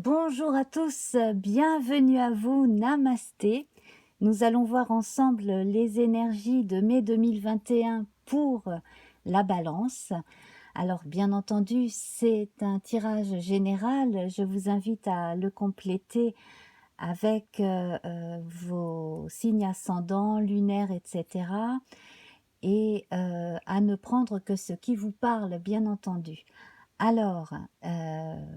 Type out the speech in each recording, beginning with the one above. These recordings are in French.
Bonjour à tous, bienvenue à vous, namasté. Nous allons voir ensemble les énergies de mai 2021 pour la balance. Alors bien entendu, c'est un tirage général, je vous invite à le compléter avec vos signes ascendants, lunaires, etc. Et à ne prendre que ce qui vous parle, bien entendu. Alors,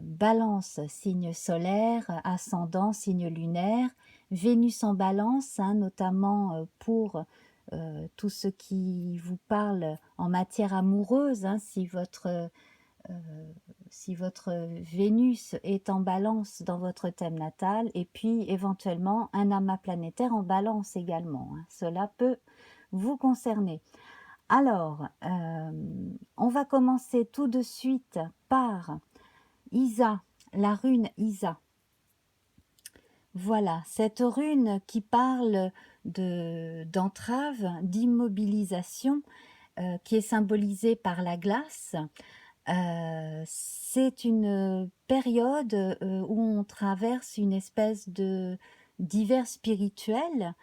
Balance, signe solaire, ascendant, signe lunaire, Vénus en Balance, hein, notamment pour tout ce qui vous parle en matière amoureuse, hein, si votre Vénus est en Balance dans votre thème natal, et puis éventuellement un amas planétaire en Balance également, hein. Cela peut vous concerner. Alors, on va commencer tout de suite par Isa, la rune Isa. Voilà, cette rune qui parle d'entrave, d'immobilisation, qui est symbolisée par la glace. C'est une période où on traverse une espèce d'hiver spirituel,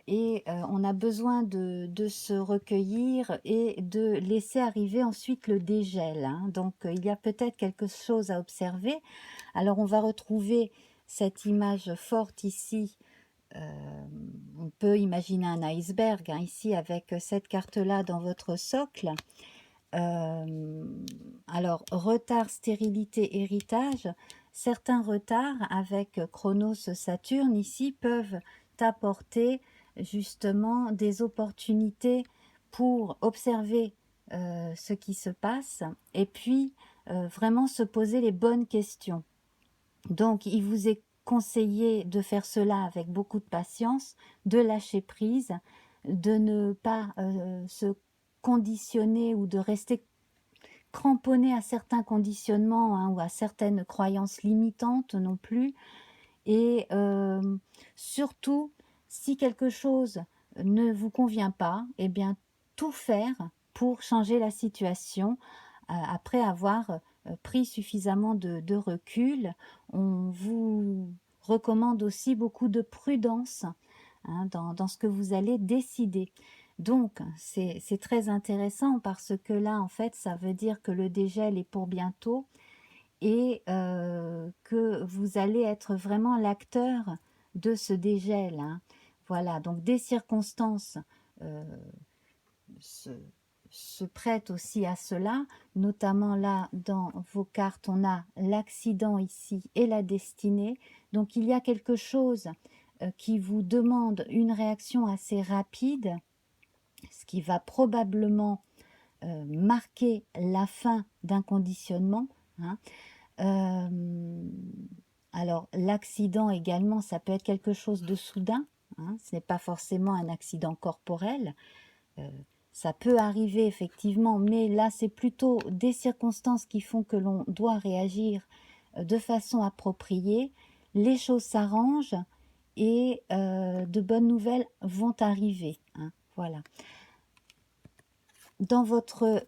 et on a besoin de se recueillir et de laisser arriver ensuite le dégel, hein. Donc il y a peut-être quelque chose à observer. Alors on va retrouver cette image forte ici. On peut imaginer un iceberg, hein, ici avec cette carte-là dans votre socle. Alors, retard, stérilité, héritage. Certains retards avec Chronos, Saturne ici peuvent apporter justement des opportunités pour observer ce qui se passe et puis vraiment se poser les bonnes questions. Donc, il vous est conseillé de faire cela avec beaucoup de patience, de lâcher prise, de ne pas se conditionner ou de rester cramponné à certains conditionnements, hein, ou à certaines croyances limitantes non plus. Et surtout, si quelque chose ne vous convient pas, eh bien, tout faire pour changer la situation après avoir pris suffisamment de recul. On vous recommande aussi beaucoup de prudence, hein, dans ce que vous allez décider. Donc, c'est très intéressant parce que là, en fait, ça veut dire que le dégel est pour bientôt et que vous allez être vraiment l'acteur de ce dégel, hein. Voilà, donc des circonstances euh, se, se prêtent aussi à cela, notamment là, dans vos cartes, on a l'accident ici et la destinée. Donc, il y a quelque chose qui vous demande une réaction assez rapide, ce qui va probablement marquer la fin d'un conditionnement, hein. Alors l'accident également, ça peut être quelque chose de soudain, hein, ce n'est pas forcément un accident corporel, euh, ça peut arriver effectivement, mais là c'est plutôt des circonstances qui font que l'on doit réagir de façon appropriée, les choses s'arrangent et de bonnes nouvelles vont arriver, hein, voilà. Dans votre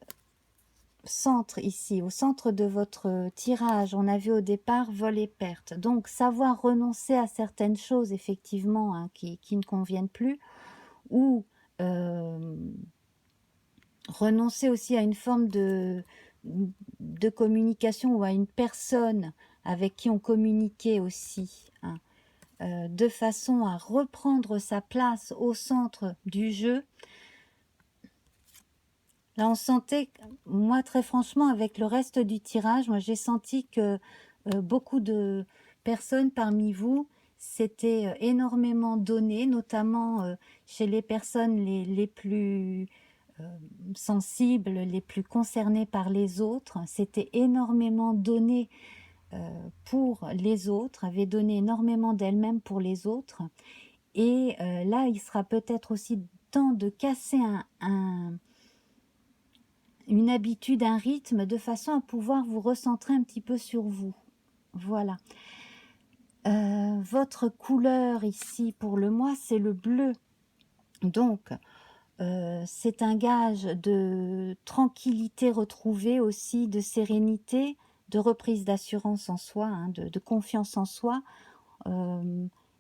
centre ici, au centre de votre tirage, on a vu au départ vol et perte. Donc savoir renoncer à certaines choses effectivement, hein, qui ne conviennent plus, ou renoncer aussi à une forme de communication ou à une personne avec qui on communiquait aussi, hein, de façon à reprendre sa place au centre du jeu. Là, on sentait, moi très franchement, avec le reste du tirage, moi j'ai senti que beaucoup de personnes parmi vous s'étaient énormément donné, notamment chez les personnes les plus sensibles, les plus concernées par les autres, s'étaient énormément donné pour les autres, avaient donné énormément d'elles-mêmes pour les autres. Et là, il sera peut-être aussi temps de casser une habitude, un rythme, de façon à pouvoir vous recentrer un petit peu sur vous. Voilà. Votre couleur ici pour le mois, c'est le bleu. Donc, c'est un gage de tranquillité retrouvée aussi, de sérénité, de reprise d'assurance en soi, hein, de confiance en soi.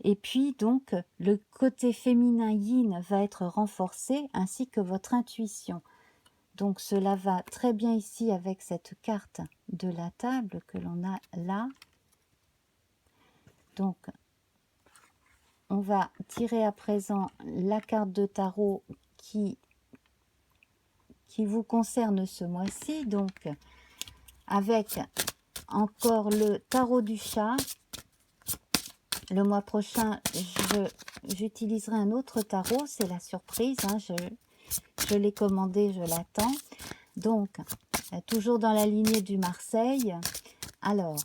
Et puis donc le côté féminin yin va être renforcé ainsi que votre intuition. Donc cela va très bien ici avec cette carte de la table que l'on a là. Donc on va tirer à présent la carte de tarot qui vous concerne ce mois-ci. Donc avec encore le tarot du chat. Le mois prochain, j'utiliserai un autre tarot, c'est la surprise, hein, je l'ai commandé, je l'attends. Donc, toujours dans la lignée du Marseille. Alors,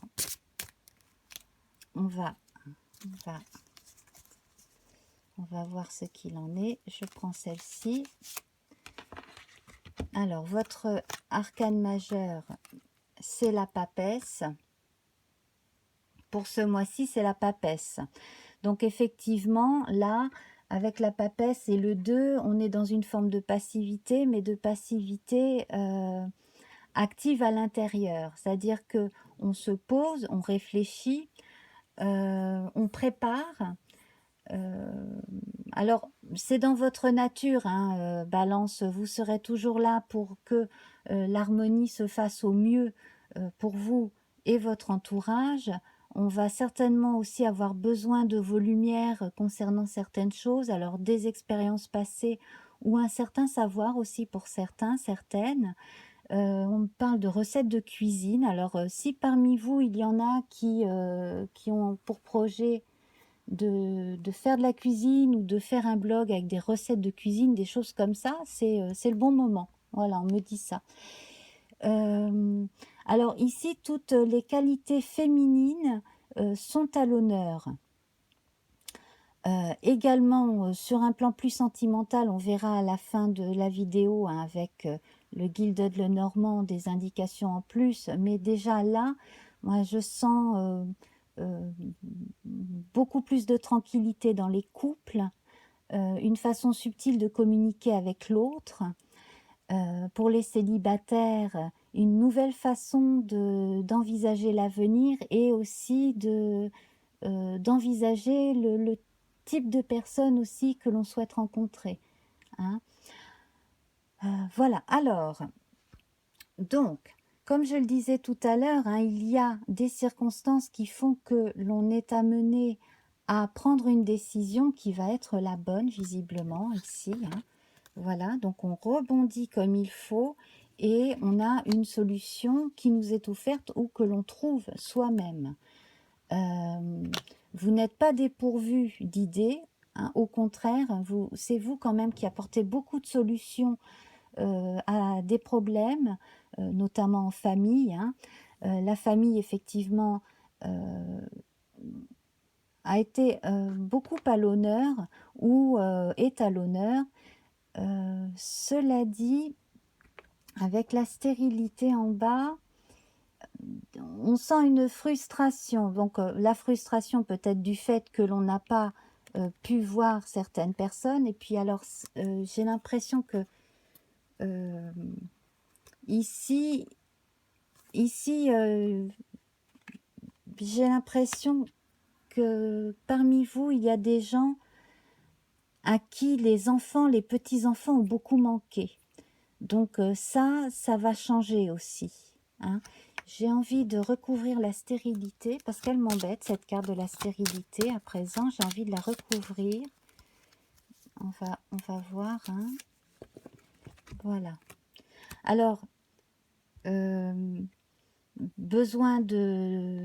on va voir ce qu'il en est. Je prends celle-ci. Alors, votre arcane majeur, c'est la papesse. Pour ce mois-ci, c'est la papesse. Donc effectivement, là, avec la papesse et le 2, on est dans une forme de passivité, mais de passivité active à l'intérieur. C'est-à-dire que on se pose, on réfléchit, on prépare. Alors, c'est dans votre nature, hein, Balance, vous serez toujours là pour que l'harmonie se fasse au mieux pour vous et votre entourage. On va certainement aussi avoir besoin de vos lumières concernant certaines choses, alors des expériences passées ou un certain savoir aussi pour certains, certaines. On parle de recettes de cuisine. Alors, si parmi vous, il y en a qui ont pour projet de faire de la cuisine ou de faire un blog avec des recettes de cuisine, des choses comme ça, c'est le bon moment. Voilà, on me dit ça. Alors ici, toutes les qualités féminines sont à l'honneur. Également, sur un plan plus sentimental, on verra à la fin de la vidéo, hein, avec le Gilded Lenormand des indications en plus, mais déjà là, moi je sens beaucoup plus de tranquillité dans les couples, une façon subtile de communiquer avec l'autre. Pour les célibataires, une nouvelle façon d'envisager l'avenir et aussi d'envisager le type de personne aussi que l'on souhaite rencontrer. Hein. Voilà, alors, donc, comme je le disais tout à l'heure, hein, il y a des circonstances qui font que l'on est amené à prendre une décision qui va être la bonne, visiblement, ici. Hein. Voilà, donc on rebondit comme il faut et on a une solution qui nous est offerte ou que l'on trouve soi-même. Vous n'êtes pas dépourvu d'idées, hein, au contraire, c'est vous quand même qui apportez beaucoup de solutions à des problèmes, notamment en famille. Hein. La famille, effectivement, a été beaucoup à l'honneur ou est à l'honneur. Cela dit, avec la stérilité en bas, on sent une frustration. Donc la frustration peut-être du fait que l'on n'a pas pu voir certaines personnes. Et puis alors, j'ai l'impression que ici j'ai l'impression que parmi vous, il y a des gens à qui les enfants, les petits-enfants ont beaucoup manqué. Donc ça va changer aussi. Hein. J'ai envie de recouvrir la stérilité parce qu'elle m'embête, cette carte de la stérilité. À présent, j'ai envie de la recouvrir. On va voir. Hein. Voilà. Alors, besoin de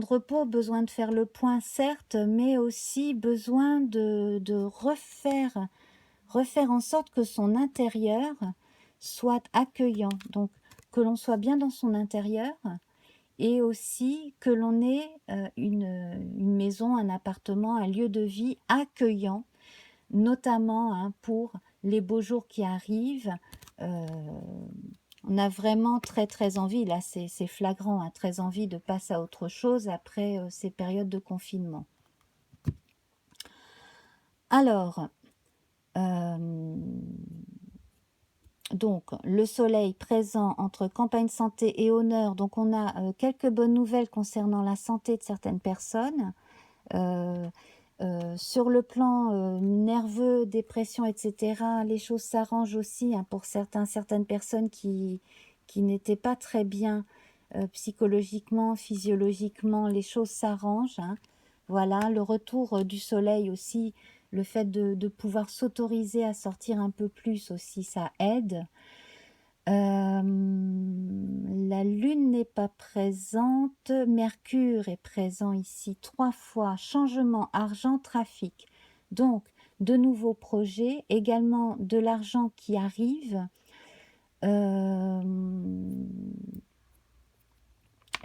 repos, besoin de faire le point, certes, mais aussi besoin de refaire en sorte que son intérieur soit accueillant. Donc, que l'on soit bien dans son intérieur et aussi que l'on ait une maison, un appartement, un lieu de vie accueillant, notamment hein, pour les beaux jours qui arrivent. On a vraiment très très envie, là c'est flagrant, hein, très envie de passer à autre chose après ces périodes de confinement. Alors, donc le soleil présent entre campagne santé et honneur. Donc on a quelques bonnes nouvelles concernant la santé de certaines personnes. Sur le plan nerveux, dépression, etc., les choses s'arrangent aussi hein, pour certaines personnes qui n'étaient pas très bien psychologiquement, physiologiquement, les choses s'arrangent. Hein. Voilà, le retour du soleil aussi, le fait de pouvoir s'autoriser à sortir un peu plus aussi, ça aide. La Lune n'est pas présente, Mercure est présent ici 3 fois, changement, argent, trafic. Donc, de nouveaux projets, également de l'argent qui arrive,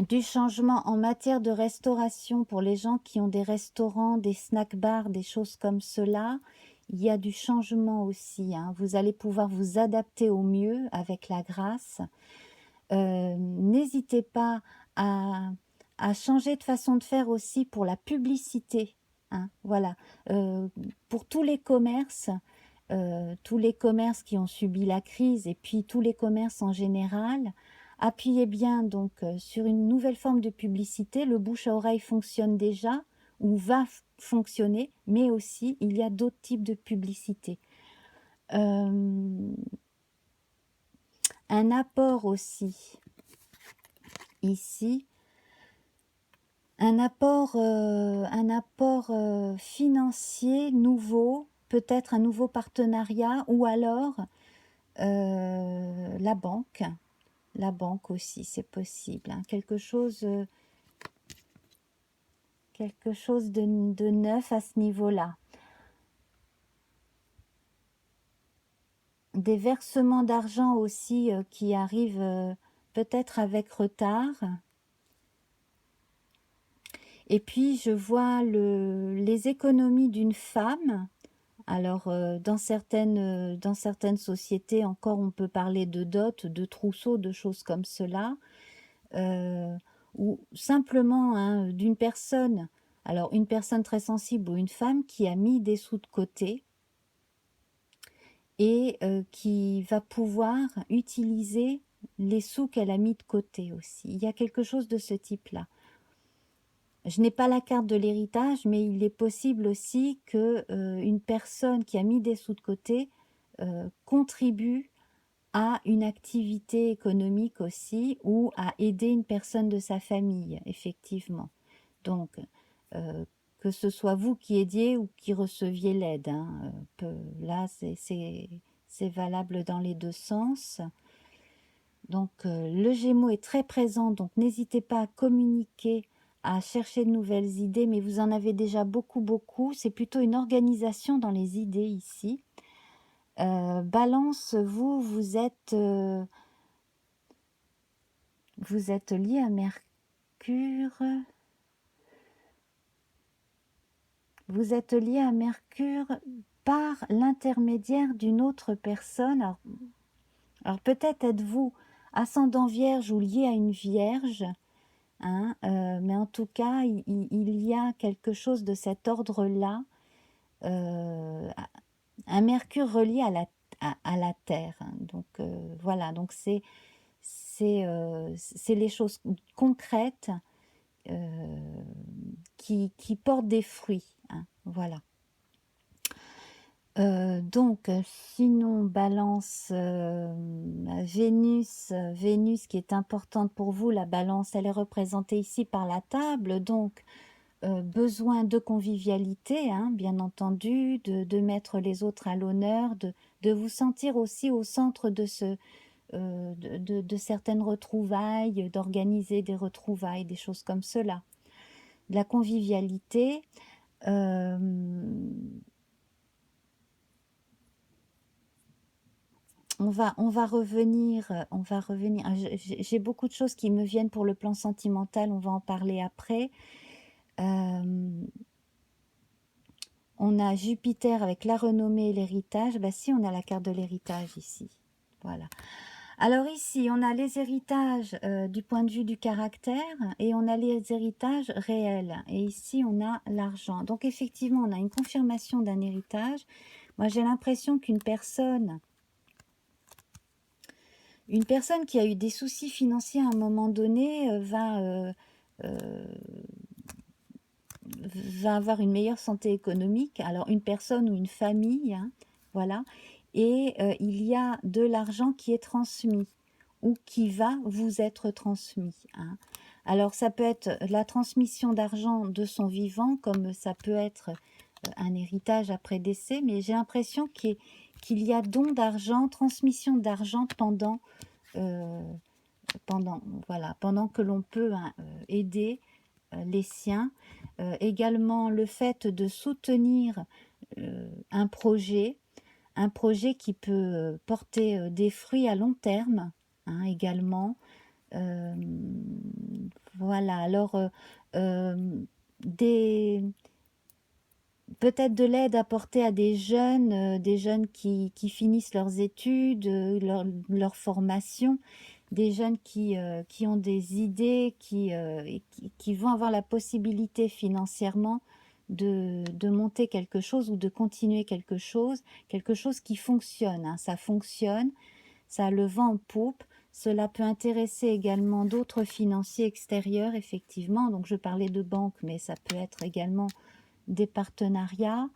du changement en matière de restauration pour les gens qui ont des restaurants, des snack bars, des choses comme cela. Il y a du changement aussi. Hein. Vous allez pouvoir vous adapter au mieux avec la grâce. N'hésitez pas à changer de façon de faire aussi pour la publicité. Hein, voilà. Pour tous les commerces qui ont subi la crise et puis tous les commerces en général, appuyez bien donc sur une nouvelle forme de publicité. Le bouche à oreille fonctionne déjà ou va fonctionner, mais aussi il y a d'autres types de publicité. Un apport aussi ici, un apport financier nouveau, peut-être un nouveau partenariat ou alors la banque aussi, c'est possible. Hein. Quelque chose de neuf à ce niveau-là. Des versements d'argent aussi qui arrivent peut-être avec retard. Et puis, je vois les économies d'une femme. Alors, dans certaines sociétés, encore, on peut parler de dot, de trousseau, de choses comme cela. Ou simplement hein, d'une personne, alors une personne très sensible ou une femme qui a mis des sous de côté et qui va pouvoir utiliser les sous qu'elle a mis de côté aussi. Il y a quelque chose de ce type-là. Je n'ai pas la carte de l'héritage, mais il est possible aussi que une personne qui a mis des sous de côté contribue à une activité économique aussi ou à aider une personne de sa famille, effectivement. Donc, que ce soit vous qui aidiez ou qui receviez l'aide, hein, là c'est valable dans les deux sens. Donc le Gémeaux est très présent, donc n'hésitez pas à communiquer, à chercher de nouvelles idées, mais vous en avez déjà beaucoup. C'est plutôt une organisation dans les idées ici. Balance, vous êtes lié à Mercure. Vous êtes lié à Mercure par l'intermédiaire d'une autre personne. Alors peut-être êtes-vous ascendant vierge ou lié à une vierge, hein, mais en tout cas, il y a quelque chose de cet ordre-là, un Mercure relié à la Terre. Hein. Donc voilà, donc c'est les choses concrètes qui portent des fruits. Hein, voilà. Donc, sinon, Balance, Vénus qui est importante pour vous, la Balance, elle est représentée ici par la table, donc besoin de convivialité, hein, bien entendu, de mettre les autres à l'honneur, de vous sentir aussi au centre de certaines retrouvailles, d'organiser des retrouvailles, des choses comme cela. De la convivialité, on va revenir, j'ai beaucoup de choses qui me viennent pour le plan sentimental, on va en parler après. On a Jupiter avec la renommée et l'héritage. Bah si, on a la carte de l'héritage ici. Voilà. Alors ici, on a les héritages du point de vue du caractère et on a les héritages réels. Et ici, on a l'argent. Donc effectivement, on a une confirmation d'un héritage. Moi, j'ai l'impression qu'une personne Une personne qui a eu des soucis financiers à un moment donné va avoir une meilleure santé économique. Alors une personne ou une famille, hein, voilà. Et il y a de l'argent qui est transmis ou qui va vous être transmis, hein. Alors ça peut être la transmission d'argent de son vivant, comme ça peut être un héritage après décès, mais j'ai l'impression qu'il y a don d'argent, transmission d'argent euh, pendant que l'on peut, hein, aider les siens. Également le fait de soutenir un projet qui peut porter des fruits à long terme, hein, également. Euh, voilà, alors des, peut-être de l'aide apportée à des jeunes qui finissent leurs études, leur formation, des jeunes qui ont des idées, qui vont avoir la possibilité financièrement de monter quelque chose ou de continuer quelque chose qui fonctionne, hein. Ça fonctionne, ça a le vent en poupe. Cela peut intéresser également d'autres financiers extérieurs, effectivement. Donc, je parlais de banque, mais ça peut être également des partenariats.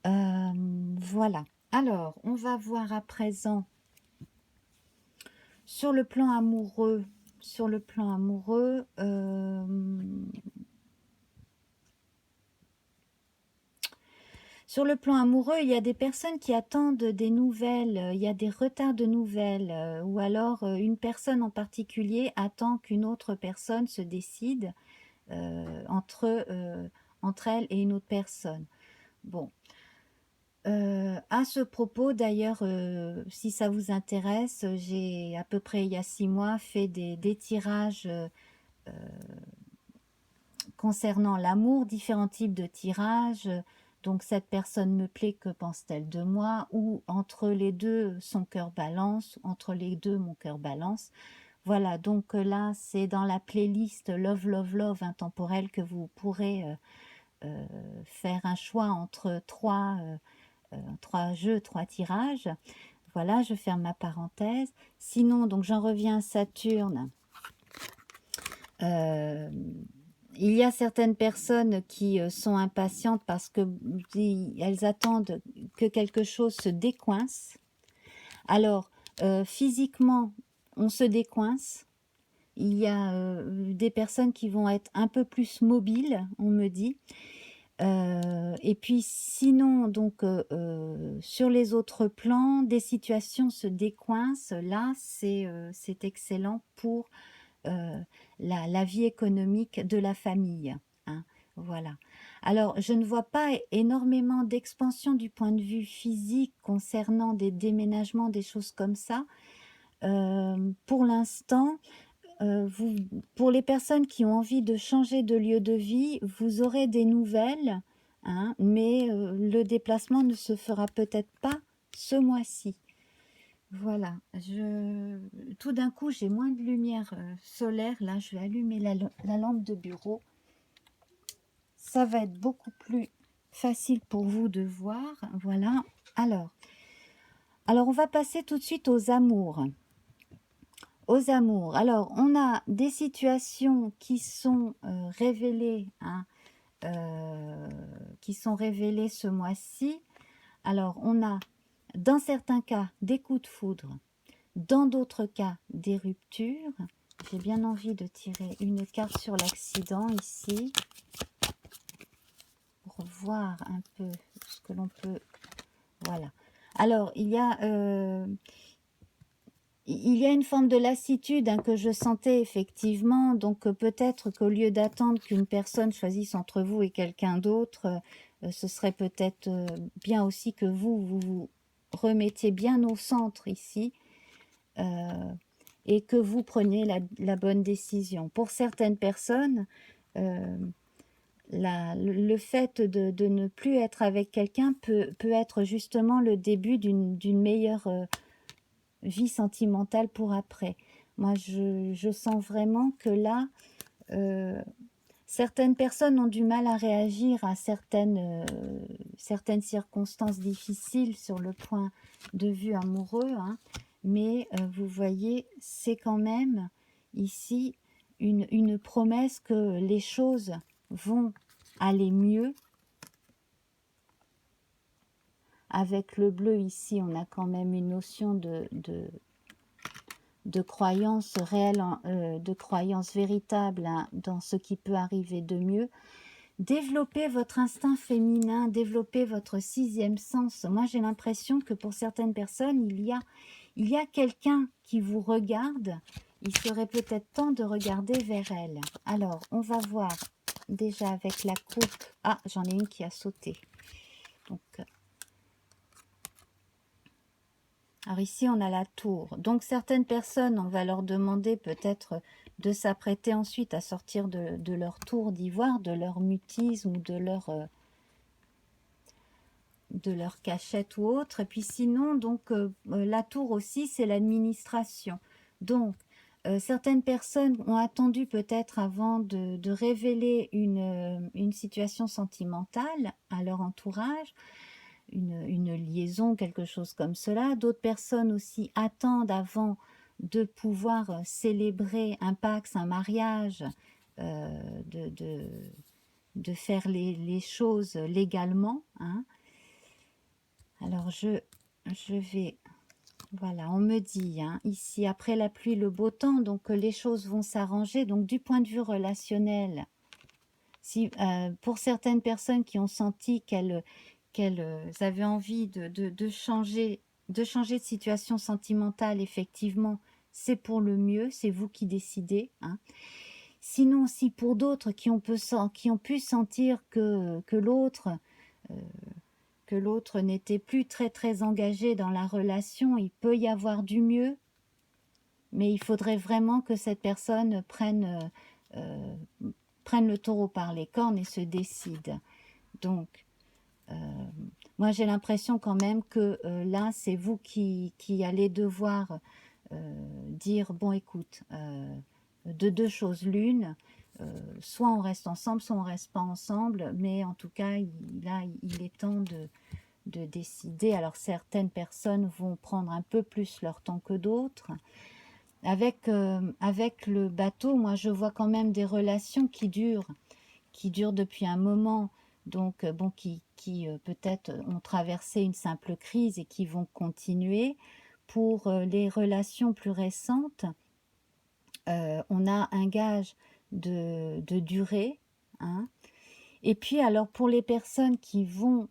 Voilà. Alors, on va voir à présent sur le plan amoureux. Sur le plan amoureux, il y a des personnes qui attendent des nouvelles, il y a des retards de nouvelles, ou alors une personne en particulier attend qu'une autre personne se décide entre elle et une autre personne. Bon. À ce propos, d'ailleurs, si ça vous intéresse, j'ai à peu près il y a 6 mois fait des tirages concernant l'amour, différents types de tirages. Donc cette personne me plaît, que pense-t-elle de moi? Ou entre les deux, son cœur balance, entre les deux, mon cœur balance. Voilà, donc là, c'est dans la playlist Love, Love, Love intemporel que vous pourrez faire un choix entre trois jeux, 3 tirages. Voilà, je ferme ma parenthèse. Sinon, donc j'en reviens à Saturne. Il y a certaines personnes qui sont impatientes parce qu'elles attendent que quelque chose se décoince. Alors, physiquement, on se décoince. Il y a des personnes qui vont être un peu plus mobiles, on me dit. Et puis sinon, donc sur les autres plans, des situations se décoincent. Là, c'est excellent pour la vie économique de la famille, hein. Voilà. Alors, je ne vois pas énormément d'expansion du point de vue physique concernant des déménagements, des choses comme ça. Pour l'instant, pour les personnes qui ont envie de changer de lieu de vie, vous aurez des nouvelles, hein, mais le déplacement ne se fera peut-être pas ce mois-ci. Voilà, tout d'un coup, j'ai moins de lumière solaire. Là, je vais allumer la lampe de bureau. Ça va être beaucoup plus facile pour vous de voir. Voilà. Alors, on va passer tout de suite aux amours. Aux amours. Alors, on a des situations qui sont révélées, hein, qui sont révélées ce mois-ci. Alors, on a, dans certains cas, des coups de foudre. Dans d'autres cas, des ruptures. J'ai bien envie de tirer une carte sur l'accident ici pour voir un peu ce que l'on peut... Voilà. Alors, il y a une forme de lassitude, hein, que je sentais effectivement. Donc, peut-être qu'au lieu d'attendre qu'une personne choisisse entre vous et quelqu'un d'autre, ce serait peut-être bien aussi que vous remettiez bien au centre ici. Et que vous preniez la bonne décision. Pour certaines personnes, le fait de ne plus être avec quelqu'un peut être justement le début d'une meilleure vie sentimentale pour après. Moi, je sens vraiment que là, certaines personnes ont du mal à réagir à certaines circonstances difficiles sur le point de vue amoureux, hein. mais vous voyez, c'est quand même ici une promesse que les choses vont aller mieux. Avec le bleu ici, on a quand même une notion de croyance réelle, de croyance véritable, hein, dans ce qui peut arriver de mieux. Développez votre instinct féminin, développez votre 6e sens. Moi, j'ai l'impression que pour certaines personnes, il y a quelqu'un qui vous regarde. Il serait peut-être temps de regarder vers elle. Alors, on va voir déjà avec la coupe. Ah, j'en ai une qui a sauté. Donc, alors ici, on a la tour. Donc, certaines personnes, on va leur demander peut-être de s'apprêter ensuite à sortir de leur tour d'ivoire, de leur mutisme ou de leur cachette ou autre. Et puis sinon, donc, la tour aussi, c'est l'administration. Donc, certaines personnes ont attendu peut-être avant de révéler une situation sentimentale à leur entourage, une liaison, quelque chose comme cela. D'autres personnes aussi attendent avant de pouvoir célébrer un Pax, un mariage, de faire les choses légalement. Hein. Alors, je vais... Voilà, on me dit, hein, ici, après la pluie, le beau temps, donc les choses vont s'arranger. Donc, du point de vue relationnel, si, pour certaines personnes qui ont senti qu'elles avaient envie de changer de situation sentimentale, effectivement, c'est pour le mieux, c'est vous qui décidez. Hein. Sinon, si pour d'autres qui ont pu sentir que l'autre n'était plus très engagé dans la relation, il peut y avoir du mieux, mais il faudrait vraiment que cette personne prenne le taureau par les cornes et se décide. Donc, moi j'ai l'impression quand même que là, c'est vous qui allez devoir dire, bon écoute, de deux choses l'une, soit on reste ensemble, soit on reste pas ensemble, mais en tout cas, là, il est temps de décider. Alors certaines personnes vont prendre un peu plus leur temps que d'autres. Avec le bateau, moi je vois quand même des relations qui durent depuis un moment, donc bon, qui peut-être ont traversé une simple crise et qui vont continuer. Pour les relations plus récentes, on a un gage de durée. Hein. Et puis alors pour les personnes qui vont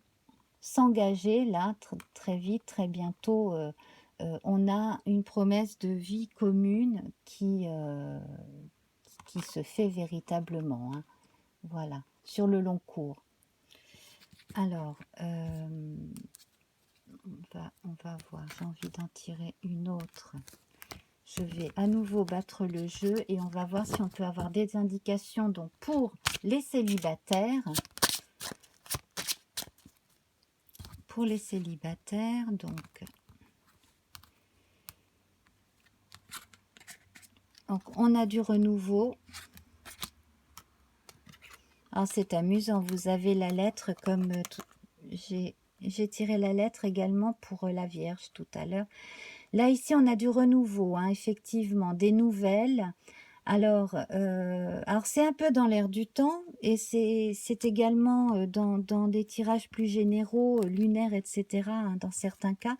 s'engager là très vite, très bientôt, on a une promesse de vie commune qui se fait véritablement. Hein. Voilà, sur le long cours. Alors, on va voir, j'ai envie d'en tirer une autre. Je vais à nouveau battre le jeu et on va voir si on peut avoir des indications donc pour les célibataires. Pour les célibataires, donc on a du renouveau. Alors c'est amusant, vous avez la lettre comme j'ai tiré la lettre également pour la Vierge tout à l'heure. Là ici on a du renouveau, hein, effectivement, des nouvelles. Alors c'est un peu dans l'air du temps et c'est également dans des tirages plus généraux, lunaires, etc., hein, dans certains cas.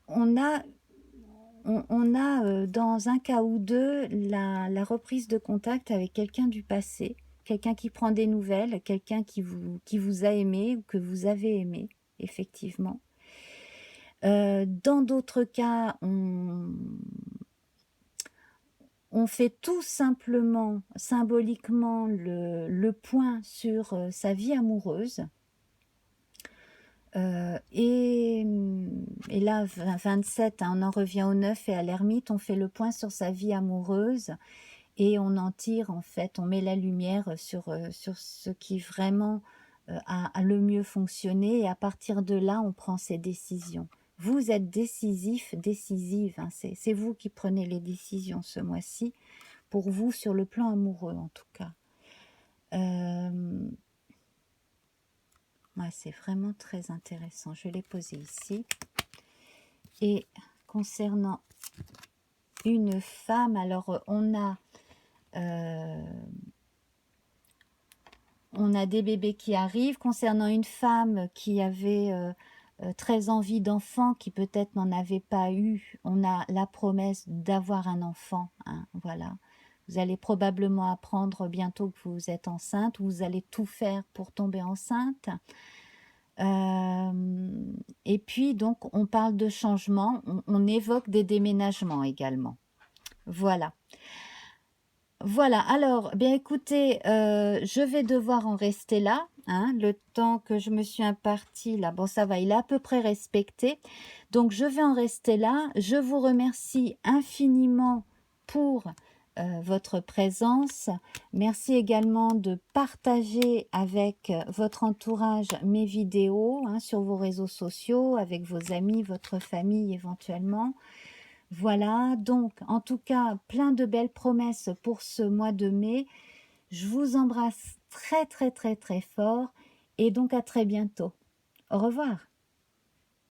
On a dans un cas ou deux la reprise de contact avec quelqu'un du passé, quelqu'un qui prend des nouvelles, quelqu'un qui vous a aimé ou que vous avez aimé, effectivement. Dans d'autres cas, on fait tout simplement, symboliquement, le point sur sa vie amoureuse. Et là, 27, hein, on en revient au 9 et à l'ermite, on fait le point sur sa vie amoureuse et on en tire, en fait, on met la lumière sur ce qui vraiment a le mieux fonctionné et à partir de là, on prend ses décisions. Vous êtes décisif, décisive, hein, c'est vous qui prenez les décisions ce mois-ci, pour vous sur le plan amoureux en tout cas. Ouais, c'est vraiment très intéressant. Je l'ai posé ici. Et concernant une femme, alors on a des bébés qui arrivent. Concernant une femme qui avait très envie d'enfant, qui peut-être n'en avait pas eu, on a la promesse d'avoir un enfant, hein, voilà. Vous allez probablement apprendre bientôt que vous êtes enceinte, ou vous allez tout faire pour tomber enceinte. Et puis, donc, on parle de changement, on évoque des déménagements également. Voilà. Voilà, alors, bien écoutez, je vais devoir en rester là, hein, le temps que je me suis imparti là, bon ça va, il est à peu près respecté, donc je vais en rester là. Je vous remercie infiniment pour votre présence. Merci également de partager avec votre entourage mes vidéos, hein, sur vos réseaux sociaux, avec vos amis, votre famille éventuellement. Voilà, donc en tout cas, plein de belles promesses pour ce mois de mai. Je vous embrasse très très très très fort et donc à très bientôt. Au revoir.